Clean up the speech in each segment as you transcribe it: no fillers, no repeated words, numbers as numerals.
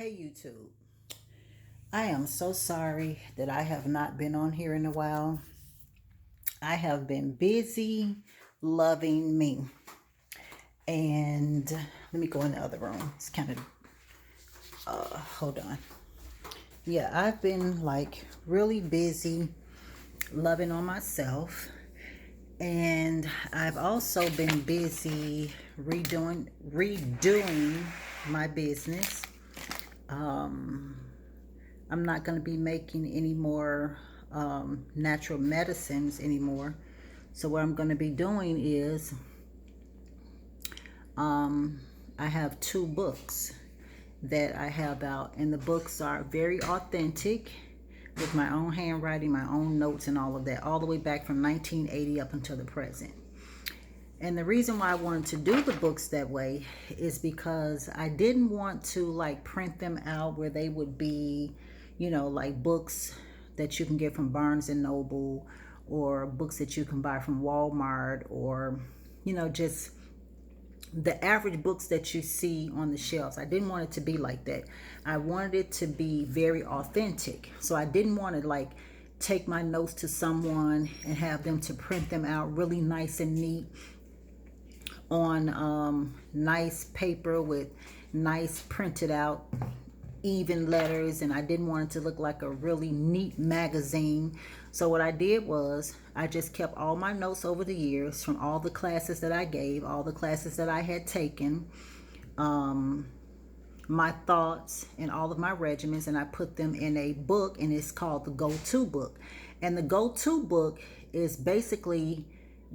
Hey YouTube, I am so sorry that I have not been on here in a while. I have been busy loving me. And let me go in the other room. It's kind of, hold on. Yeah, I've been like really busy loving on myself. And I've also been busy redoing my business. I'm not going to be making any more natural medicines anymore. So what I'm going to be doing is I have two books that I have out, and the books are very authentic with my own handwriting, my own notes, and all of that, all the way back from 1980 up until the present. And the reason why I wanted to do the books that way is because I didn't want to like print them out where they would be, like books that you can get from Barnes and Noble, or books that you can buy from Walmart, or, just the average books that you see on the shelves. I didn't want it to be like that. I wanted it to be very authentic. So I didn't want to like take my notes to someone and have them to print them out really nice and neat on nice paper with nice printed out even letters, and I didn't want it to look like a really neat magazine. So what I did was I just kept all my notes over the years from all the classes that I gave, all the classes that I had taken, my thoughts and all of my regimens, and I put them in a book, and it's called the Go-To book. And the Go-To book is basically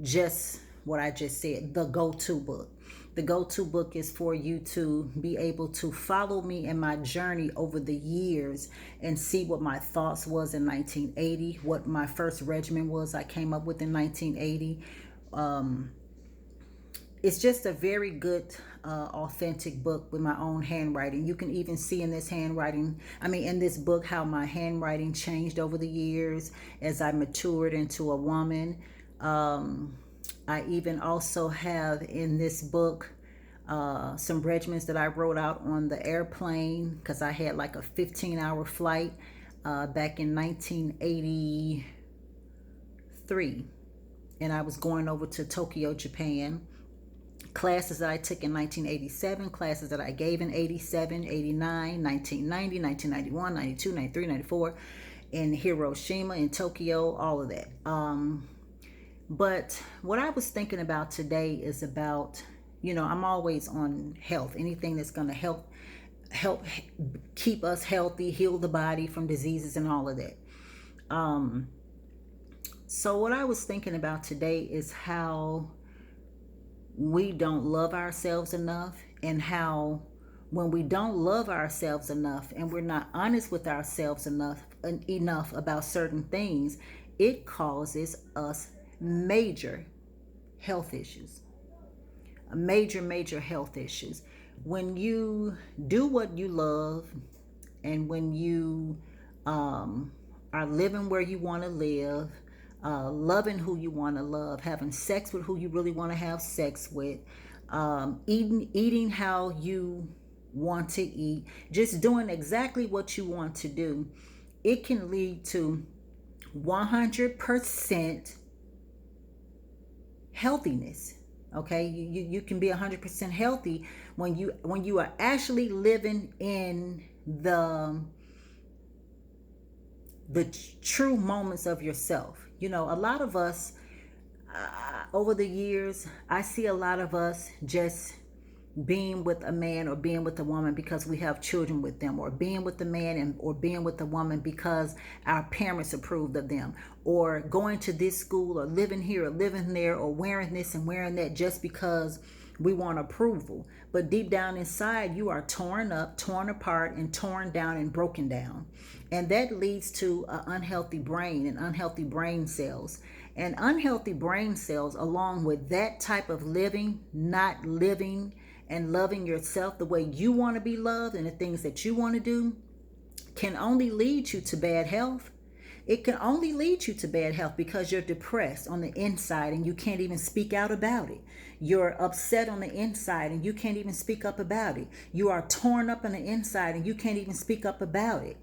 just what I just said, the Go-To book. The Go-To book is for you to be able to follow me in my journey over the years and see what my thoughts was in 1980, what my first regimen was I came up with in 1980. It's just a very good, authentic book with my own handwriting. You can even see in this in this book, how my handwriting changed over the years as I matured into a woman. I even also have in this book some regimens that I wrote out on the airplane, because I had like a 15-hour flight back in 1983, and I was going over to Tokyo, Japan. Classes that I took in 1987, classes that I gave in 87, 89, 1990, 1991, 92, 93, 94, in Hiroshima, in Tokyo, all of that. But what I was thinking about today is about, I'm always on health, anything that's going to help keep us healthy, heal the body from diseases and all of that. So what I was thinking about today is how we don't love ourselves enough, and how when we don't love ourselves enough and we're not honest with ourselves enough about certain things, it causes us major health issues. Major health issues. When you do what you love, and when you are living where you want to live, loving who you want to love, having sex with who you really want to have sex with, eating how you want to eat, just doing exactly what you want to do, it can lead to 100% healthiness. Okay, you can be 100% healthy when you are actually living in the true moments of yourself. A lot of us, over the years, I see a lot of us just being with a man or being with a woman because we have children with them, or being with the man or being with the woman because our parents approved of them, or going to this school, or living here or living there, or wearing this and wearing that just because we want approval. But deep down inside, you are torn up, torn apart, and torn down and broken down. And that leads to an unhealthy brain and unhealthy brain cells. And unhealthy brain cells, along with that type of living, not living and loving yourself the way you want to be loved and the things that you want to do, can only lead you to bad health, It can only lead you to bad health because you're depressed on the inside and you can't even speak out about it. You're upset on the inside and you can't even speak up about it. You are torn up on the inside and you can't even speak up about it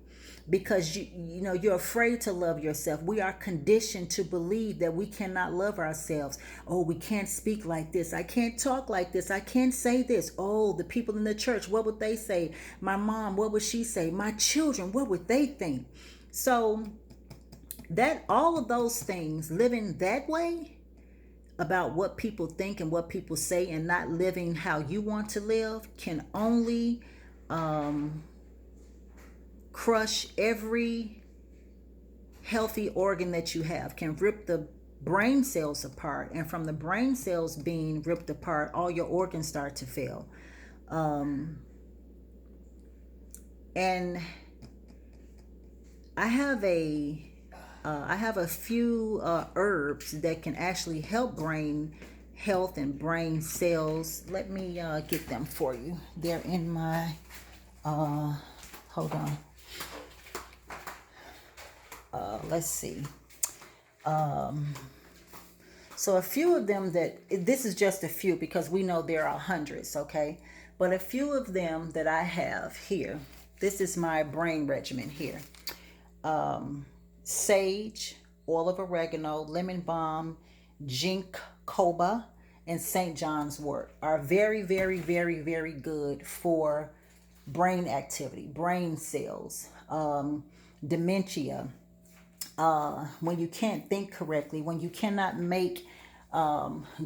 because you're afraid to love yourself. We are conditioned to believe that we cannot love ourselves. Oh, we can't speak like this. I can't talk like this. I can't say this. Oh, the people in the church, what would they say? My mom, what would she say? My children, what would they think? So that all of those things, living that way about what people think and what people say and not living how you want to live, can only crush every healthy organ that you have, can rip the brain cells apart, and from the brain cells being ripped apart, all your organs start to fail. And I have a few herbs that can actually help brain health and brain cells. Let me get them for you. They're in my hold on. Let's see. So a few of them this is just a few because we know there are hundreds, okay? But a few of them that I have here, this is my brain regimen here. Sage, oil of oregano, lemon balm, ginkgoba, and St. John's wort are very, very, very, very good for brain activity, brain cells, dementia, when you can't think correctly, when you cannot make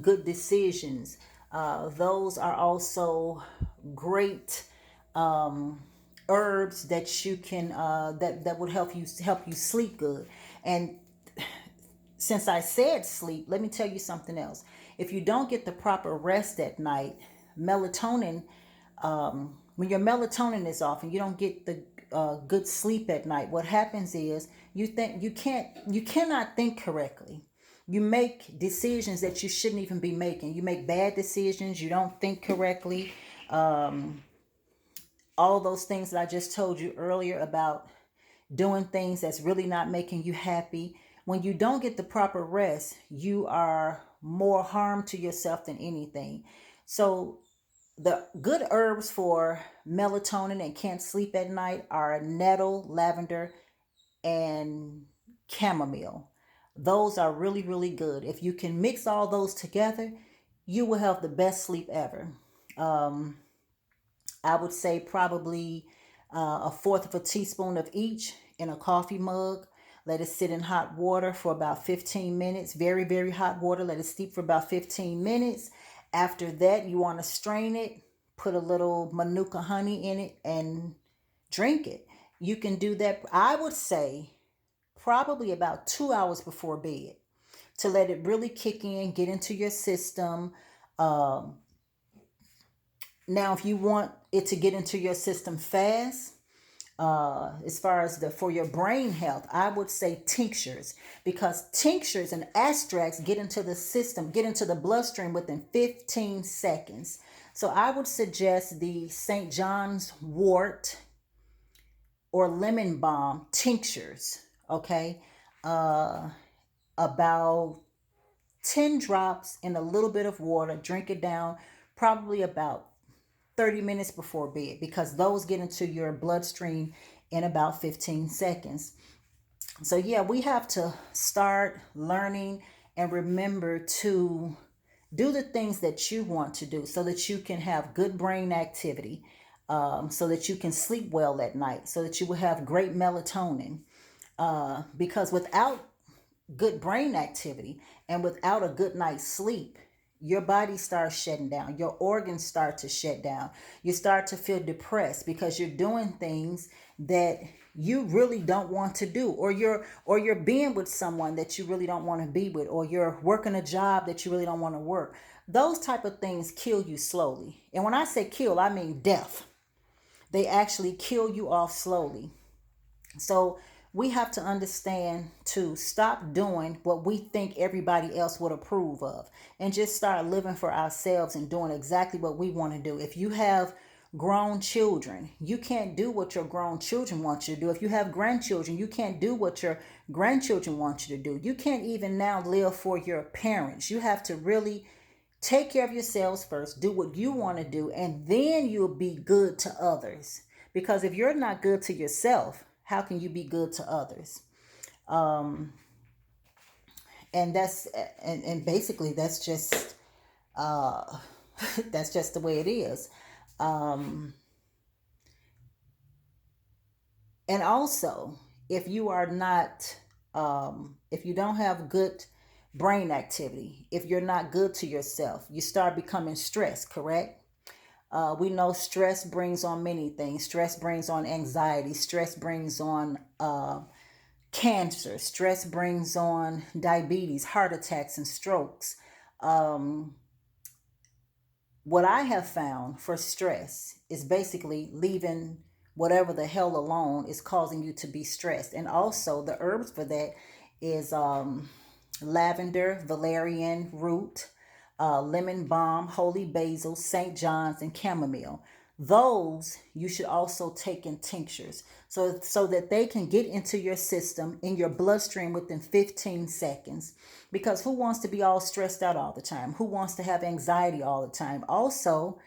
good decisions. Those are also great herbs that you can that would help you sleep good. And since I said sleep, let me tell you something else. If you don't get the proper rest at night, melatonin, when your melatonin is off and you don't get the good sleep at night, what happens is you cannot think correctly. You make decisions that you shouldn't even be making. You make bad decisions. You don't think correctly. All those things that I just told you earlier about doing things that's really not making you happy. When you don't get the proper rest, you are more harm to yourself than anything. So the good herbs for melatonin and can't sleep at night are nettle, lavender, and chamomile. Those are really, really good. If you can mix all those together, you will have the best sleep ever. I would say probably a fourth of a teaspoon of each in a coffee mug. Let it sit in hot water for about 15 minutes. Very, very hot water. Let it steep for about 15 minutes. After that, you want to strain it, put a little manuka honey in it, and drink it. You can do that, I would say, probably about 2 hours before bed to let it really kick in, get into your system. Now, if you want it to get into your system fast, as far as for your brain health, I would say tinctures, because tinctures and extracts get into the system, get into the bloodstream within 15 seconds. So I would suggest the St. John's wort or lemon balm tinctures, okay? About 10 drops in a little bit of water, drink it down, probably about 30 minutes before bed, because those get into your bloodstream in about 15 seconds. So yeah, we have to start learning and remember to do the things that you want to do so that you can have good brain activity, so that you can sleep well at night, so that you will have great melatonin. Because without good brain activity and without a good night's sleep, your body starts shutting down. Your organs start to shut down. You start to feel depressed because you're doing things that you really don't want to do, or you're being with someone that you really don't want to be with, or you're working a job that you really don't want to work. Those type of things kill you slowly. And when I say kill, I mean death. They actually kill you off slowly. So we have to understand to stop doing what we think everybody else would approve of and just start living for ourselves and doing exactly what we want to do. If you have grown children. You can't do what your grown children want you to do. If you have grandchildren, you can't do what your grandchildren want you to do. You can't even now live for your parents. You have to really take care of yourselves first, do what you want to do, and then you'll be good to others. Because if you're not good to yourself, how can you be good to others? Um, and that's and basically that's just uh, that's just the way it is. Um, and also, if you are not, if you don't have good brain activity, if you're not good to yourself, you start becoming stressed. Correct? We know stress brings on many things. Stress brings on anxiety. Stress brings on cancer. Stress brings on diabetes, heart attacks, and strokes. Um, what I have found for stress is basically leaving whatever the hell alone is causing you to be stressed. And also, the herbs for that is lavender, valerian root, lemon balm, holy basil, St. John's, and chamomile. Those you should also take in tinctures so that they can get into your system, in your bloodstream within 15 seconds. Because who wants to be all stressed out all the time? Who wants to have anxiety all the time? Also,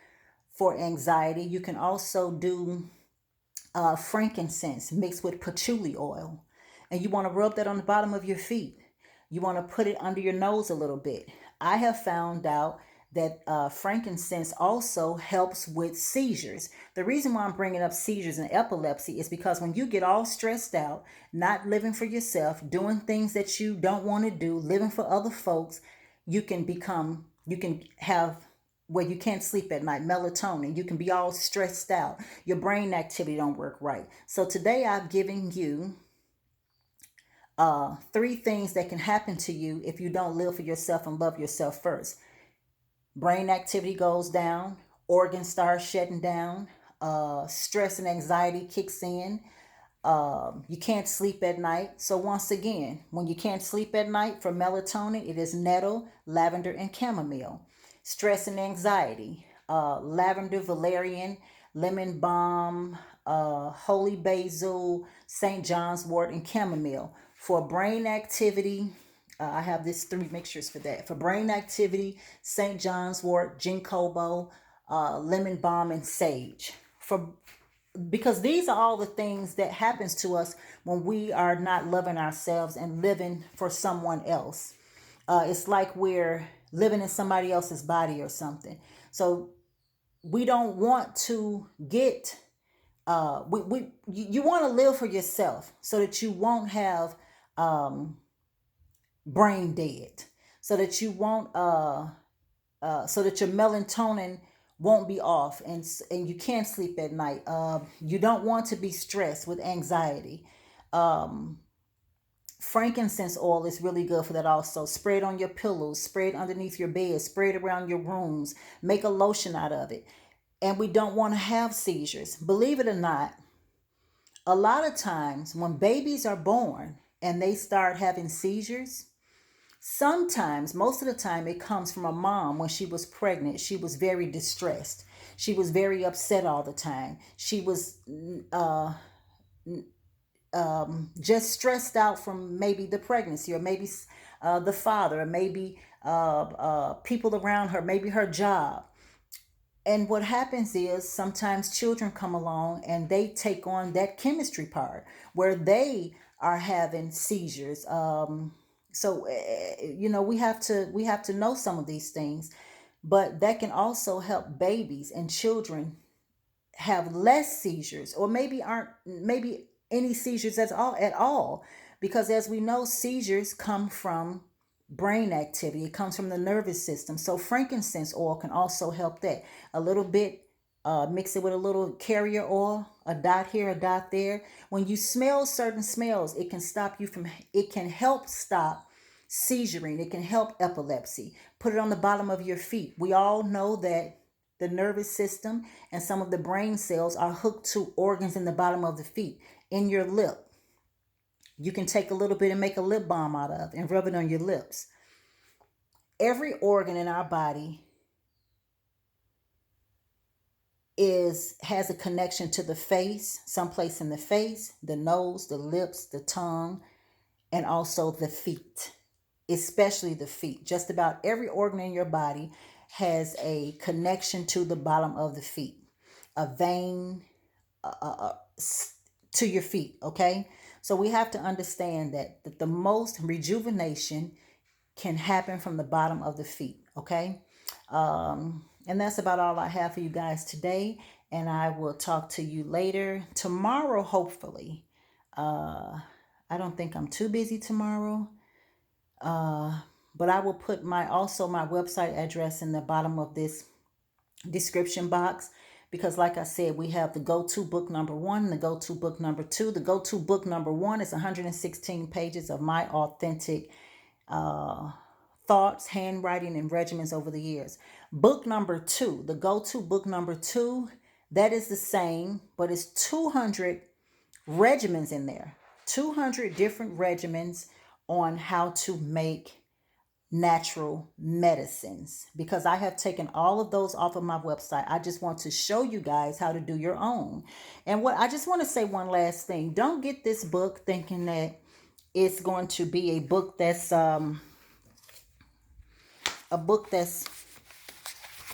for anxiety, you can also do frankincense mixed with patchouli oil. And you want to rub that on the bottom of your feet. You want to put it under your nose a little bit. I have found out that frankincense also helps with seizures. The reason why I'm bringing up seizures and epilepsy is because when you get all stressed out, not living for yourself, doing things that you don't want to do, living for other folks, you can have where you can't sleep at night, melatonin. You can be all stressed out. Your brain activity don't work right. So today I've given you three things that can happen to you if you don't live for yourself and love yourself first. Brain activity goes down, organs start shutting down, stress and anxiety kicks in. You can't sleep at night. So once again, when you can't sleep at night, for melatonin, it is nettle, lavender, and chamomile. Stress and anxiety, lavender, valerian, lemon balm, holy basil, St. John's wort, and chamomile. For brain activity, I have these three mixtures for that. For brain activity, St. John's wort, ginkgo, lemon balm, and sage. Because these are all the things that happens to us when we are not loving ourselves and living for someone else. It's like we're living in somebody else's body or something. So we don't want to get you want to live for yourself so that you won't have um, brain dead, so that you won't so that your melatonin won't be off, and you can't sleep at night. You don't want to be stressed with anxiety. Um, Frankincense oil is really good for that also. Spray it on your pillows, spray it underneath your bed, spray it around your rooms, make a lotion out of it. And we don't want to have seizures. Believe it or not, a lot of times when babies are born and they start having seizures, sometimes, most of the time, it comes from a mom. When she was pregnant, she was very distressed. She was very upset all the time. She was just stressed out from maybe the pregnancy, or maybe the father, or maybe people around her, maybe her job. And what happens is sometimes children come along and they take on that chemistry part where they are having seizures. So we have to know some of these things, but that can also help babies and children have less seizures, or maybe any seizures at all, because as we know, seizures come from brain activity. It comes from the nervous system. So frankincense oil can also help that a little bit. Mix it with a little carrier oil, a dot here, a dot there. When you smell certain smells, it can help stop seizuring. It can help epilepsy. Put it on the bottom of your feet. We all know that the nervous system and some of the brain cells are hooked to organs in the bottom of the feet, in your lip. You can take a little bit and make a lip balm out of and rub it on your lips. Every organ in our body has a connection to the face, someplace in the face, the nose, the lips, the tongue, and also the feet, especially the feet. Just about every organ in your body has a connection to the bottom of the feet, a vein to your feet, okay? So we have to understand that the most rejuvenation can happen from the bottom of the feet, okay? And that's about all I have for you guys today. And I will talk to you later. Tomorrow, hopefully. I don't think I'm too busy tomorrow. But I will put my website address in the bottom of this description box, because like I said, we have the go-to book number 1 and the go-to book number 2. The go-to book number 1 is 116 pages of my authentic thoughts, handwriting, and regimens over the years. Book number 2, the go-to book number 2, that is the same, but it's 200 regimens in there. 200 different regimens on how to make natural medicines, because I have taken all of those off of my website. I just want to show you guys how to do your own. And what I just want to say one last thing. Don't get this book thinking that it's going to be a book that's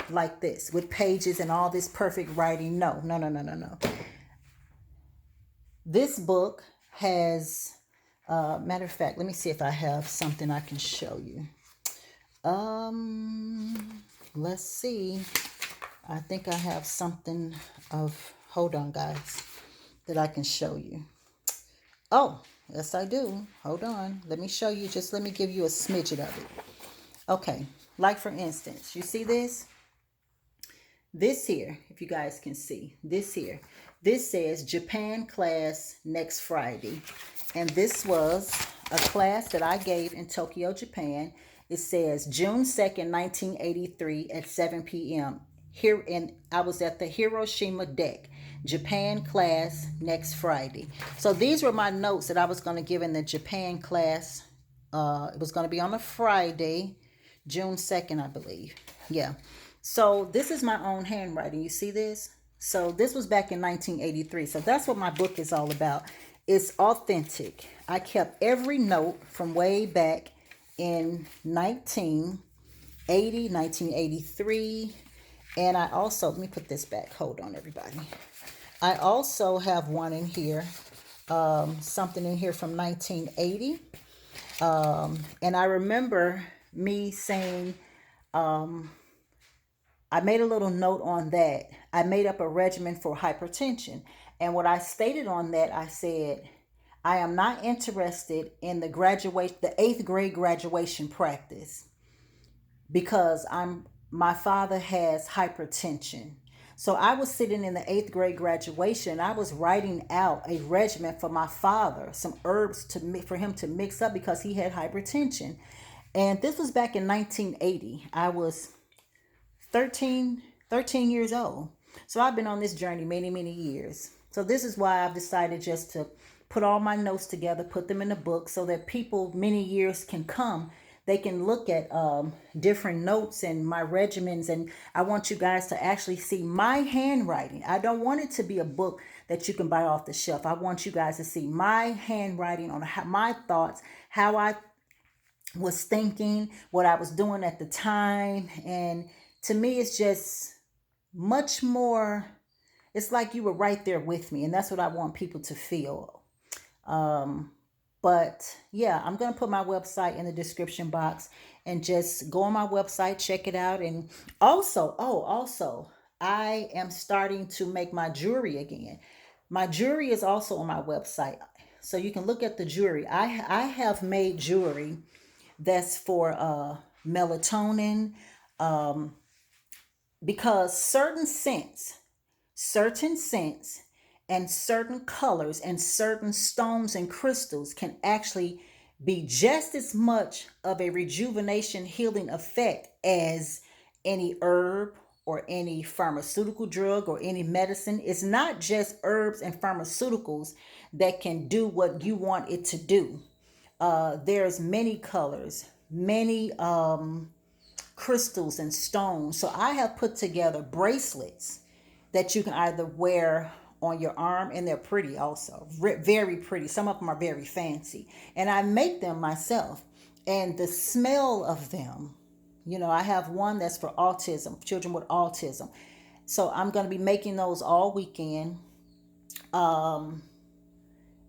like this with pages and all this perfect writing. No. This book has matter of fact, let me see if I have something I can show you. Let's see. I think I have something hold on guys, that I can show you. Oh, yes I do. Hold on. Let me show you, let me give you a smidget of it. Okay. Like for instance, you see this? This here, if you guys can see, this here. This says Japan class next Friday. And this was a class that I gave in Tokyo, Japan. It says June 2nd, 1983 at 7 p.m. I was at the Hiroshima deck. Japan class next Friday. So these were my notes that I was going to give in the Japan class. It was going to be on a Friday, June 2nd, I believe. Yeah. So this is my own handwriting. You see this? So this was back in 1983. So that's what my book is all about. It's authentic. I kept every note from way back in 1980, 1983. And I also, let me put this back. Hold on, everybody. I also have one in here, something in here from 1980. And I remember me saying, I made a little note on that. I made up a regimen for hypertension. And what I stated on that, I said, I am not interested in the 8th grade graduation practice, because my father has hypertension. So I was sitting in the 8th grade graduation. I was writing out a regimen for my father, some herbs for him to mix up because he had hypertension. And this was back in 1980. I was 13 years old. So I've been on this journey many, many years. So this is why I've decided just to put all my notes together, put them in a book, so that people many years can come. They can look at different notes and my regimens. And I want you guys to actually see my handwriting. I don't want it to be a book that you can buy off the shelf. I want you guys to see my handwriting on my thoughts, how I was thinking, what I was doing at the time. And to me, it's just much more, it's like you were right there with me. And that's what I want people to feel. But yeah, I'm going to put my website in the description box, and just go on my website, check it out. And also, I am starting to make my jewelry again. My jewelry is also on my website, so you can look at the jewelry. I have made jewelry that's for melatonin, because certain scents and certain colors and certain stones and crystals can actually be just as much of a rejuvenation healing effect as any herb or any pharmaceutical drug or any medicine. It's not just herbs and pharmaceuticals that can do what you want it to do. There's many colors, many crystals and stones. So I have put together bracelets that you can either wear on your arm, and they're pretty also, very pretty. Some of them are very fancy, and I make them myself. And the smell of them, I have one that's for autism, children with autism. So I'm going to be making those all weekend. Um,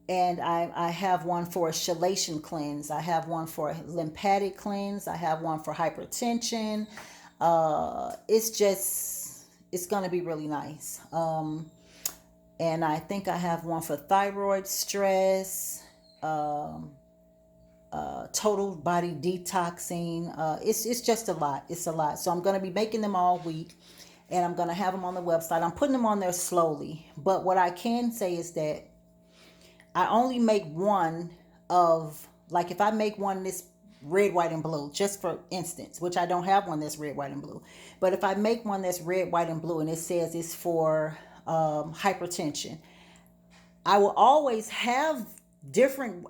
and I have one for a chelation cleanse. I have one for a lymphatic cleanse. I have one for hypertension. It's going to be really nice. And I think I have one for thyroid stress, um, total body detoxing. It's just a lot. It's a lot. So I'm going to be making them all week, and I'm going to have them on the website. I'm putting them on there slowly. But what I can say is that I only make one of, like, if I make one this red, white, and blue, just for instance, which I don't have one that's red, white, and blue. But if I make one that's red, white, and blue, and it says it's for hypertension, I will always have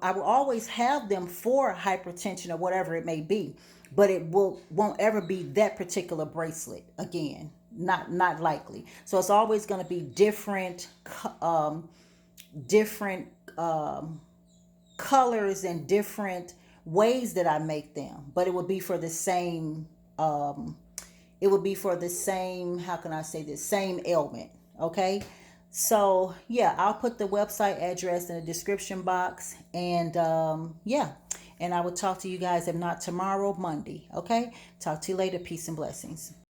I will always have them for hypertension or whatever it may be, but won't ever be that particular bracelet again. Not likely. So it's always going to be different colors and different ways that I make them, but it would be for the same how can I say this, same ailment. Okay. So yeah, I'll put the website address in the description box, and yeah, and I will talk to you guys, if not tomorrow, Monday. Okay. Talk to you later. Peace and blessings.